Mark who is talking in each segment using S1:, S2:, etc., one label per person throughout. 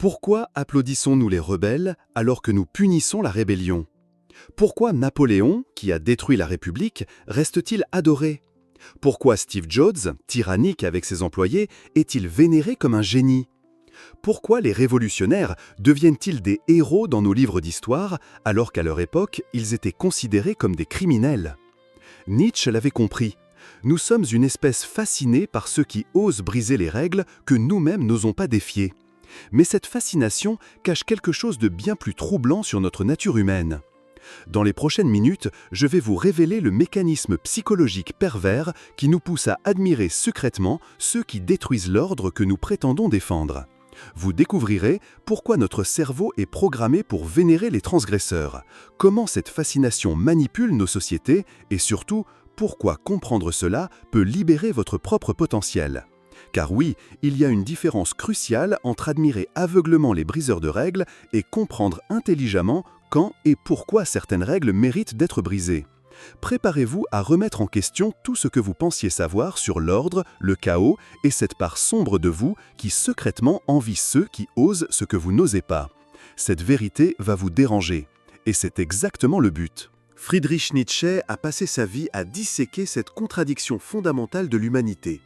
S1: Pourquoi applaudissons-nous les rebelles alors que nous punissons la rébellion? Pourquoi Napoléon, qui a détruit la République, reste-t-il adoré? Pourquoi Steve Jobs, tyrannique avec ses employés, est-il vénéré comme un génie? Pourquoi les révolutionnaires deviennent-ils des héros dans nos livres d'histoire alors qu'à leur époque, ils étaient considérés comme des criminels? Nietzsche l'avait compris. Nous sommes une espèce fascinée par ceux qui osent briser les règles que nous-mêmes n'osons pas défier. Mais cette fascination cache quelque chose de bien plus troublant sur notre nature humaine. Dans les prochaines minutes, je vais vous révéler le mécanisme psychologique pervers qui nous pousse à admirer secrètement ceux qui détruisent l'ordre que nous prétendons défendre. Vous découvrirez pourquoi notre cerveau est programmé pour vénérer les transgresseurs, comment cette fascination manipule nos sociétés et surtout, pourquoi comprendre cela peut libérer votre propre potentiel. Car oui, il y a une différence cruciale entre admirer aveuglément les briseurs de règles et comprendre intelligemment quand et pourquoi certaines règles méritent d'être brisées. Préparez-vous à remettre en question tout ce que vous pensiez savoir sur l'ordre, le chaos et cette part sombre de vous qui secrètement envie ceux qui osent ce que vous n'osez pas. Cette vérité va vous déranger. Et c'est exactement le but. Friedrich Nietzsche a passé sa vie à disséquer cette contradiction fondamentale de l'humanité.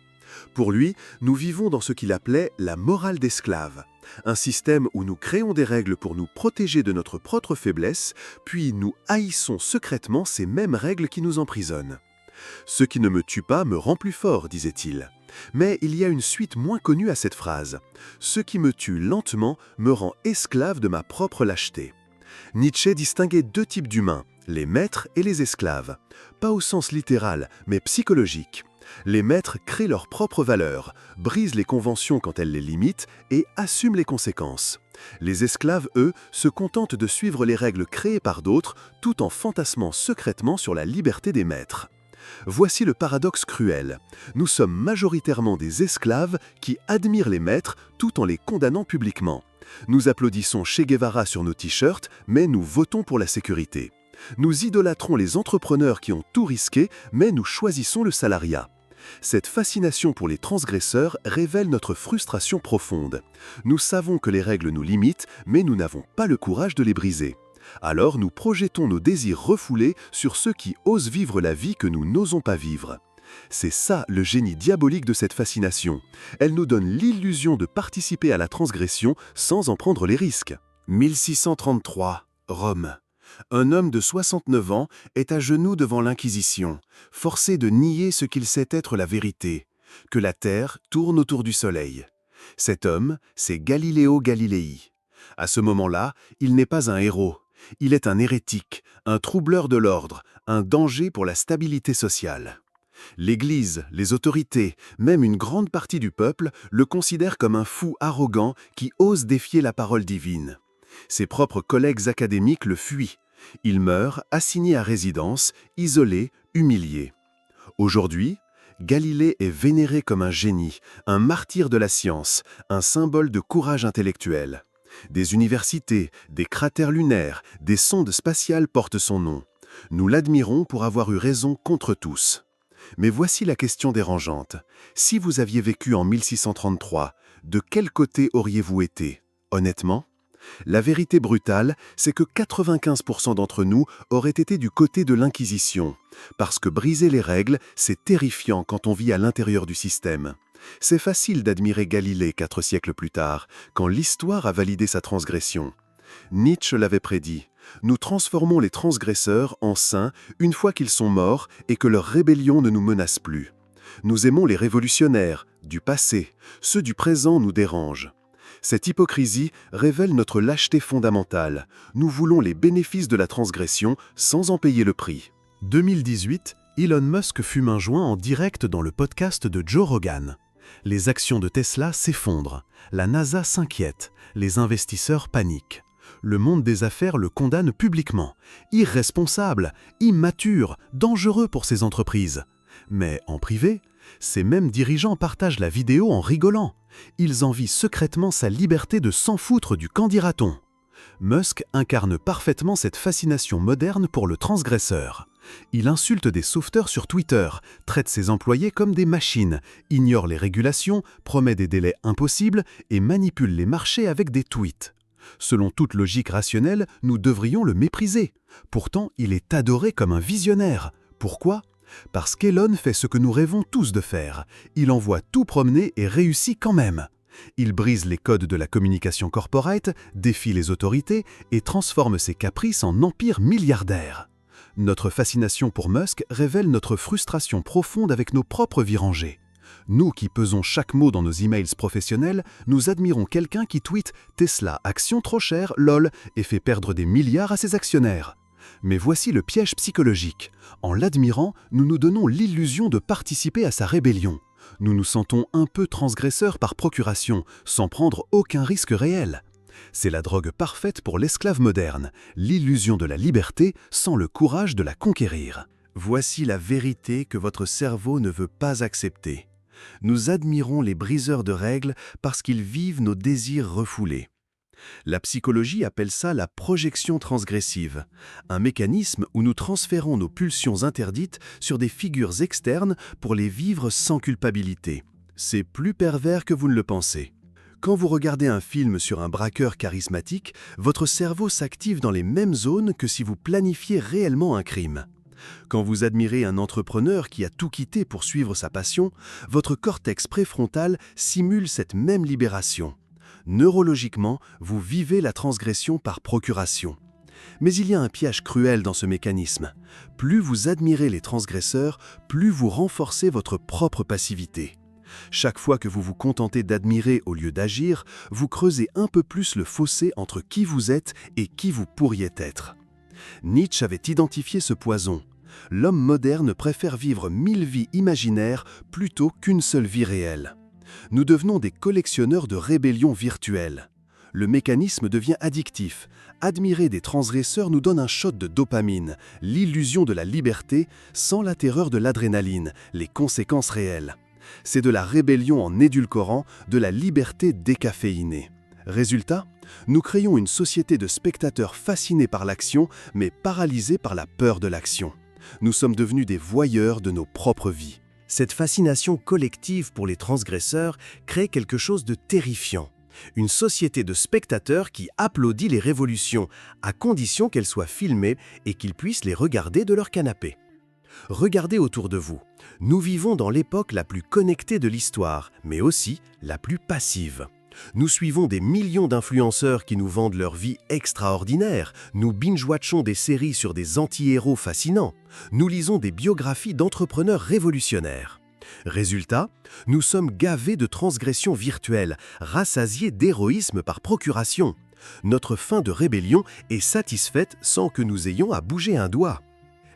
S1: Pour lui, nous vivons dans ce qu'il appelait la morale d'esclave, un système où nous créons des règles pour nous protéger de notre propre faiblesse, puis nous haïssons secrètement ces mêmes règles qui nous emprisonnent. « Ce qui ne me tue pas me rend plus fort », disait-il. Mais il y a une suite moins connue à cette phrase. « Ce qui me tue lentement me rend esclave de ma propre lâcheté ». Nietzsche distinguait deux types d'humains, les maîtres et les esclaves. Pas au sens littéral, mais psychologique. Les maîtres créent leurs propres valeurs, brisent les conventions quand elles les limitent et assument les conséquences. Les esclaves, eux, se contentent de suivre les règles créées par d'autres tout en fantasmant secrètement sur la liberté des maîtres. Voici le paradoxe cruel. Nous sommes majoritairement des esclaves qui admirent les maîtres tout en les condamnant publiquement. Nous applaudissons Che Guevara sur nos t-shirts, mais nous votons pour la sécurité. Nous idolâtrons les entrepreneurs qui ont tout risqué, mais nous choisissons le salariat. Cette fascination pour les transgresseurs révèle notre frustration profonde. Nous savons que les règles nous limitent, mais nous n'avons pas le courage de les briser. Alors nous projetons nos désirs refoulés sur ceux qui osent vivre la vie que nous n'osons pas vivre. C'est ça le génie diabolique de cette fascination. Elle nous donne l'illusion de participer à la transgression sans en prendre les risques. 1633, Rome. Un homme de 69 ans est à genoux devant l'Inquisition, forcé de nier ce qu'il sait être la vérité, que la Terre tourne autour du Soleil. Cet homme, c'est Galileo Galilei. À ce moment-là, il n'est pas un héros. Il est un hérétique, un troubleur de l'ordre, un danger pour la stabilité sociale. L'Église, les autorités, même une grande partie du peuple le considèrent comme un fou arrogant qui ose défier la parole divine. Ses propres collègues académiques le fuient. Il meurt, assigné à résidence, isolé, humilié. Aujourd'hui, Galilée est vénéré comme un génie, un martyr de la science, un symbole de courage intellectuel. Des universités, des cratères lunaires, des sondes spatiales portent son nom. Nous l'admirons pour avoir eu raison contre tous. Mais voici la question dérangeante. Si vous aviez vécu en 1633, de quel côté auriez-vous été, honnêtement ? La vérité brutale, c'est que 95% d'entre nous auraient été du côté de l'Inquisition, parce que briser les règles, c'est terrifiant quand on vit à l'intérieur du système. C'est facile d'admirer Galilée 4 siècles plus tard, quand l'histoire a validé sa transgression. Nietzsche l'avait prédit. Nous transformons les transgresseurs en saints une fois qu'ils sont morts et que leur rébellion ne nous menace plus. Nous aimons les révolutionnaires, du passé, ceux du présent nous dérangent. Cette hypocrisie révèle notre lâcheté fondamentale. Nous voulons les bénéfices de la transgression sans en payer le prix. 2018, Elon Musk fume un joint en direct dans le podcast de Joe Rogan. Les actions de Tesla s'effondrent. La NASA s'inquiète. Les investisseurs paniquent. Le monde des affaires le condamne publiquement. Irresponsable, immature, dangereux pour ses entreprises. Mais en privé, ces mêmes dirigeants partagent la vidéo en rigolant. Ils envient secrètement sa liberté de s'en foutre du qu'en dira-t-on. Musk incarne parfaitement cette fascination moderne pour le transgresseur. Il insulte des sauveteurs sur Twitter, traite ses employés comme des machines, ignore les régulations, promet des délais impossibles et manipule les marchés avec des tweets. Selon toute logique rationnelle, nous devrions le mépriser. Pourtant, il est adoré comme un visionnaire. Pourquoi ? Parce qu'Elon fait ce que nous rêvons tous de faire. Il envoie tout promener et réussit quand même. Il brise les codes de la communication corporate, défie les autorités et transforme ses caprices en empire milliardaire. Notre fascination pour Musk révèle notre frustration profonde avec nos propres vies rangées. Nous qui pesons chaque mot dans nos emails professionnels, nous admirons quelqu'un qui tweete « Tesla, action trop chère, lol » et fait perdre des milliards à ses actionnaires. Mais voici le piège psychologique. En l'admirant, nous nous donnons l'illusion de participer à sa rébellion. Nous nous sentons un peu transgresseurs par procuration, sans prendre aucun risque réel. C'est la drogue parfaite pour l'esclave moderne, l'illusion de la liberté sans le courage de la conquérir.
S2: Voici la vérité que votre cerveau ne veut pas accepter. Nous admirons les briseurs de règles parce qu'ils vivent nos désirs refoulés. La psychologie appelle ça la projection transgressive, un mécanisme où nous transférons nos pulsions interdites sur des figures externes pour les vivre sans culpabilité. C'est plus pervers que vous ne le pensez. Quand vous regardez un film sur un braqueur charismatique, votre cerveau s'active dans les mêmes zones que si vous planifiez réellement un crime. Quand vous admirez un entrepreneur qui a tout quitté pour suivre sa passion, votre cortex préfrontal simule cette même libération. Neurologiquement, vous vivez la transgression par procuration. Mais il y a un piège cruel dans ce mécanisme. Plus vous admirez les transgresseurs, plus vous renforcez votre propre passivité. Chaque fois que vous vous contentez d'admirer au lieu d'agir, vous creusez un peu plus le fossé entre qui vous êtes et qui vous pourriez être. Nietzsche avait identifié ce poison. L'homme moderne préfère vivre 1000 vies imaginaires plutôt qu'une seule vie réelle. Nous devenons des collectionneurs de rébellions virtuelles. Le mécanisme devient addictif. Admirer des transgresseurs nous donne un shot de dopamine, l'illusion de la liberté sans la terreur de l'adrénaline, les conséquences réelles. C'est de la rébellion en édulcorant, de la liberté décaféinée. Résultat, nous créons une société de spectateurs fascinés par l'action, mais paralysés par la peur de l'action. Nous sommes devenus des voyeurs de nos propres vies. Cette fascination collective pour les transgresseurs crée quelque chose de terrifiant. Une société de spectateurs qui applaudit les révolutions, à condition qu'elles soient filmées et qu'ils puissent les regarder de leur canapé. Regardez autour de vous. Nous vivons dans l'époque la plus connectée de l'histoire, mais aussi la plus passive. Nous suivons des millions d'influenceurs qui nous vendent leur vie extraordinaire, nous binge-watchons des séries sur des anti-héros fascinants, nous lisons des biographies d'entrepreneurs révolutionnaires. Résultat, nous sommes gavés de transgressions virtuelles, rassasiés d'héroïsme par procuration. Notre faim de rébellion est satisfaite sans que nous ayons à bouger un doigt.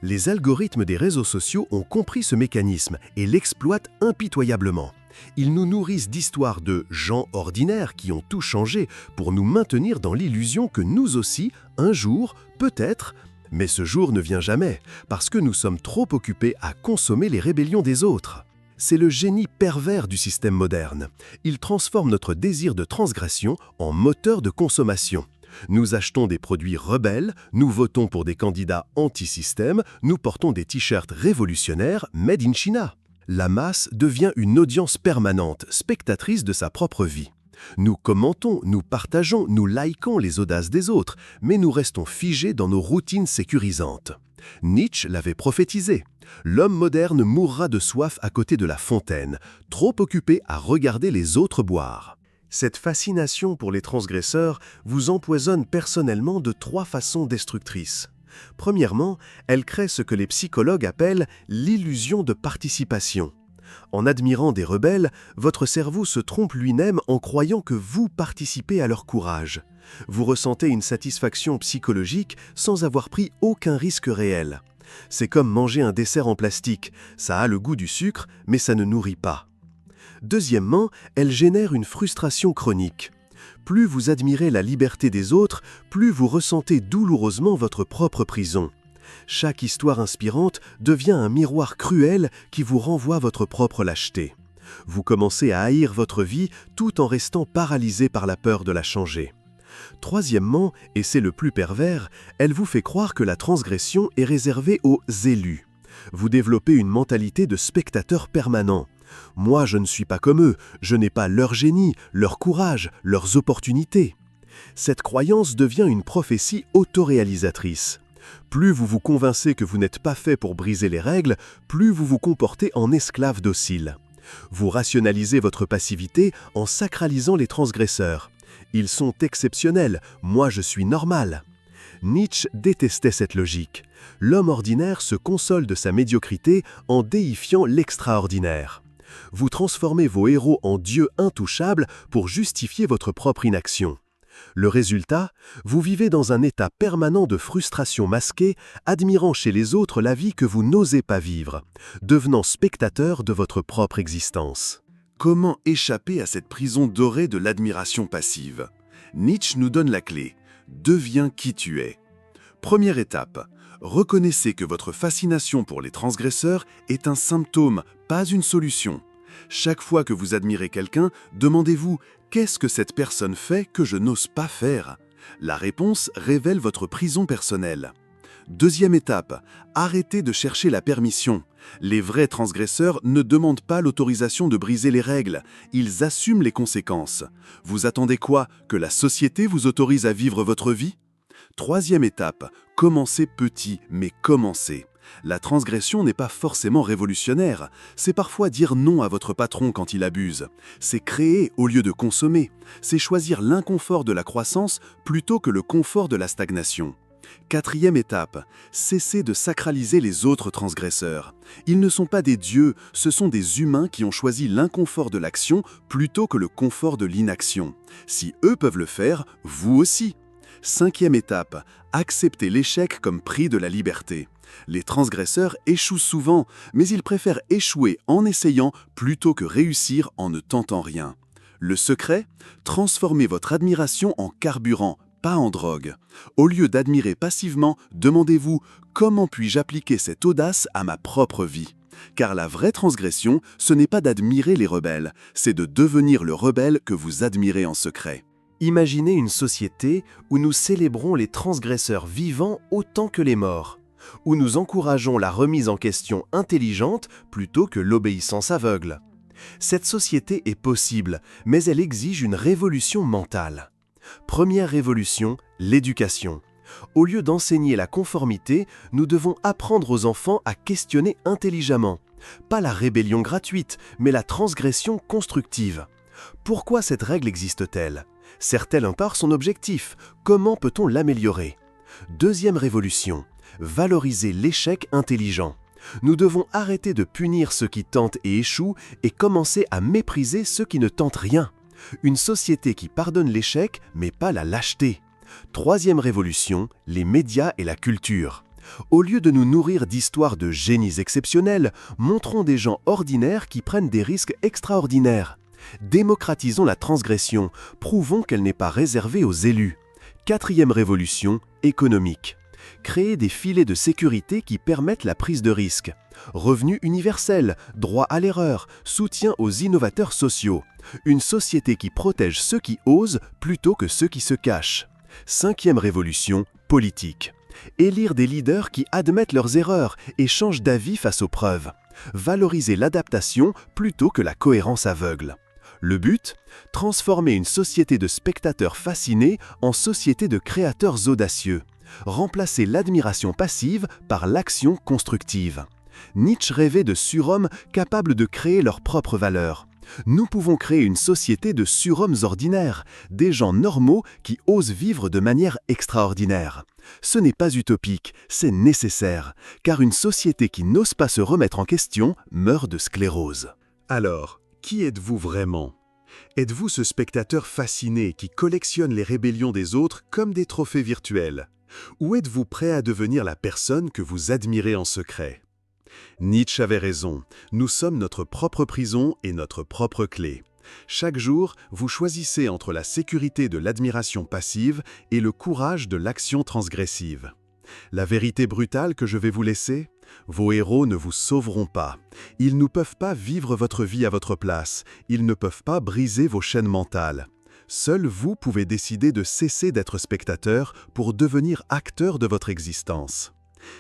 S2: Les algorithmes des réseaux sociaux ont compris ce mécanisme et l'exploitent impitoyablement. Ils nous nourrissent d'histoires de gens ordinaires qui ont tout changé pour nous maintenir dans l'illusion que nous aussi, un jour, peut-être, mais ce jour ne vient jamais, parce que nous sommes trop occupés à consommer les rébellions des autres. C'est le génie pervers du système moderne. Il transforme notre désir de transgression en moteur de consommation. Nous achetons des produits rebelles, nous votons pour des candidats anti-système, nous portons des t-shirts révolutionnaires made in China. La masse devient une audience permanente, spectatrice de sa propre vie. Nous commentons, nous partageons, nous likons les audaces des autres, mais nous restons figés dans nos routines sécurisantes. Nietzsche l'avait prophétisé. L'homme moderne mourra de soif à côté de la fontaine, trop occupé à regarder les autres boire. Cette fascination pour les transgresseurs vous empoisonne personnellement de 3 façons destructrices. Premièrement, elle crée ce que les psychologues appellent l'illusion de participation. En admirant des rebelles, votre cerveau se trompe lui-même en croyant que vous participez à leur courage. Vous ressentez une satisfaction psychologique sans avoir pris aucun risque réel. C'est comme manger un dessert en plastique, ça a le goût du sucre, mais ça ne nourrit pas. Deuxièmement, elle génère une frustration chronique. Plus vous admirez la liberté des autres, plus vous ressentez douloureusement votre propre prison. Chaque histoire inspirante devient un miroir cruel qui vous renvoie votre propre lâcheté. Vous commencez à haïr votre vie tout en restant paralysé par la peur de la changer. Troisièmement, et c'est le plus pervers, elle vous fait croire que la transgression est réservée aux élus. Vous développez une mentalité de spectateur permanent. Moi, je ne suis pas comme eux, je n'ai pas leur génie, leur courage, leurs opportunités. Cette croyance devient une prophétie autoréalisatrice. Plus vous vous convainquez que vous n'êtes pas fait pour briser les règles, plus vous vous comportez en esclave docile. Vous rationalisez votre passivité en sacralisant les transgresseurs. Ils sont exceptionnels, moi je suis normal. Nietzsche détestait cette logique. L'homme ordinaire se console de sa médiocrité en déifiant l'extraordinaire. Vous transformez vos héros en dieux intouchables pour justifier votre propre inaction. Le résultat, vous vivez dans un état permanent de frustration masquée, admirant chez les autres la vie que vous n'osez pas vivre, devenant spectateur de votre propre existence.
S1: Comment échapper à cette prison dorée de l'admiration passive? Nietzsche nous donne la clé. Deviens qui tu es. Première étape. Reconnaissez que votre fascination pour les transgresseurs est un symptôme, pas une solution. Chaque fois que vous admirez quelqu'un, demandez-vous « Qu'est-ce que cette personne fait que je n'ose pas faire ?» La réponse révèle votre prison personnelle. Deuxième étape, arrêtez de chercher la permission. Les vrais transgresseurs ne demandent pas l'autorisation de briser les règles, ils assument les conséquences. Vous attendez quoi? Que la société vous autorise à vivre votre vie? Troisième étape, commencez petit, mais commencez. La transgression n'est pas forcément révolutionnaire, c'est parfois dire non à votre patron quand il abuse. C'est créer au lieu de consommer, c'est choisir l'inconfort de la croissance plutôt que le confort de la stagnation. Quatrième étape, cessez de sacraliser les autres transgresseurs. Ils ne sont pas des dieux, ce sont des humains qui ont choisi l'inconfort de l'action plutôt que le confort de l'inaction. Si eux peuvent le faire, vous aussi. Cinquième étape, acceptez l'échec comme prix de la liberté. Les transgresseurs échouent souvent, mais ils préfèrent échouer en essayant plutôt que réussir en ne tentant rien. Le secret? Transformez votre admiration en carburant, pas en drogue. Au lieu d'admirer passivement, demandez-vous « Comment puis-je appliquer cette audace à ma propre vie ?» Car la vraie transgression, ce n'est pas d'admirer les rebelles, c'est de devenir le rebelle que vous admirez en secret.
S2: Imaginez une société où nous célébrons les transgresseurs vivants autant que les morts, où nous encourageons la remise en question intelligente plutôt que l'obéissance aveugle. Cette société est possible, mais elle exige une révolution mentale. Première révolution, l'éducation. Au lieu d'enseigner la conformité, nous devons apprendre aux enfants à questionner intelligemment. Pas la rébellion gratuite, mais la transgression constructive. Pourquoi cette règle existe-t-elle? Sert-elle en part son objectif? Comment peut-on l'améliorer? Deuxième révolution, valoriser l'échec intelligent. Nous devons arrêter de punir ceux qui tentent et échouent et commencer à mépriser ceux qui ne tentent rien. Une société qui pardonne l'échec, mais pas la lâcheté. Troisième révolution, les médias et la culture. Au lieu de nous nourrir d'histoires de génies exceptionnels, montrons des gens ordinaires qui prennent des risques extraordinaires. Démocratisons la transgression, prouvons qu'elle n'est pas réservée aux élus. Quatrième révolution, économique. Créer des filets de sécurité qui permettent la prise de risque. Revenu universel, droit à l'erreur, soutien aux innovateurs sociaux. Une société qui protège ceux qui osent plutôt que ceux qui se cachent. Cinquième révolution, politique. Élire des leaders qui admettent leurs erreurs et changent d'avis face aux preuves. Valoriser l'adaptation plutôt que la cohérence aveugle. Le but? Transformer une société de spectateurs fascinés en société de créateurs audacieux. Remplacer l'admiration passive par l'action constructive. Nietzsche rêvait de surhommes capables de créer leur propre valeur. Nous pouvons créer une société de surhommes ordinaires, des gens normaux qui osent vivre de manière extraordinaire. Ce n'est pas utopique, c'est nécessaire, car une société qui n'ose pas se remettre en question meurt de sclérose.
S1: Alors, qui êtes-vous vraiment? Êtes-vous ce spectateur fasciné qui collectionne les rébellions des autres comme des trophées virtuels? Ou êtes-vous prêt à devenir la personne que vous admirez en secret? Nietzsche avait raison, nous sommes notre propre prison et notre propre clé. Chaque jour, vous choisissez entre la sécurité de l'admiration passive et le courage de l'action transgressive. La vérité brutale que je vais vous laisser? Vos héros ne vous sauveront pas. Ils ne peuvent pas vivre votre vie à votre place. Ils ne peuvent pas briser vos chaînes mentales. Seul vous pouvez décider de cesser d'être spectateur pour devenir acteur de votre existence.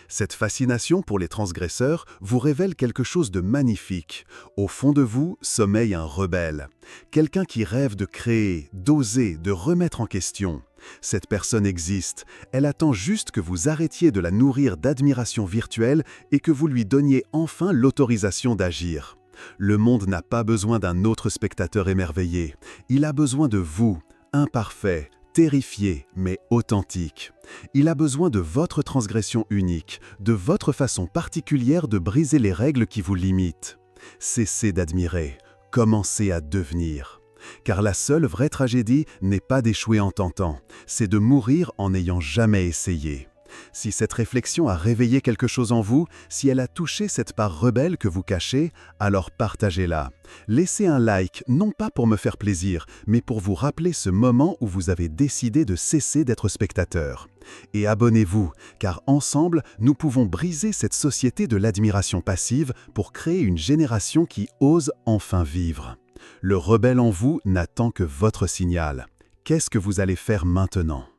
S1: Cette fascination pour les transgresseurs vous révèle quelque chose de magnifique. Au fond de vous sommeille un rebelle, quelqu'un qui rêve de créer, d'oser, de remettre en question. Cette personne existe, elle attend juste que vous arrêtiez de la nourrir d'admiration virtuelle et que vous lui donniez enfin l'autorisation d'agir. Le monde n'a pas besoin d'un autre spectateur émerveillé, il a besoin de vous, imparfait, terrifié, mais authentique. Il a besoin de votre transgression unique, de votre façon particulière de briser les règles qui vous limitent. Cessez d'admirer, commencez à devenir. Car la seule vraie tragédie n'est pas d'échouer en tentant, c'est de mourir en n'ayant jamais essayé. Si cette réflexion a réveillé quelque chose en vous, si elle a touché cette part rebelle que vous cachez, alors partagez-la. Laissez un like, non pas pour me faire plaisir, mais pour vous rappeler ce moment où vous avez décidé de cesser d'être spectateur. Et abonnez-vous, car ensemble, nous pouvons briser cette société de l'admiration passive pour créer une génération qui ose enfin vivre. Le rebelle en vous n'attend que votre signal. Qu'est-ce que vous allez faire maintenant ?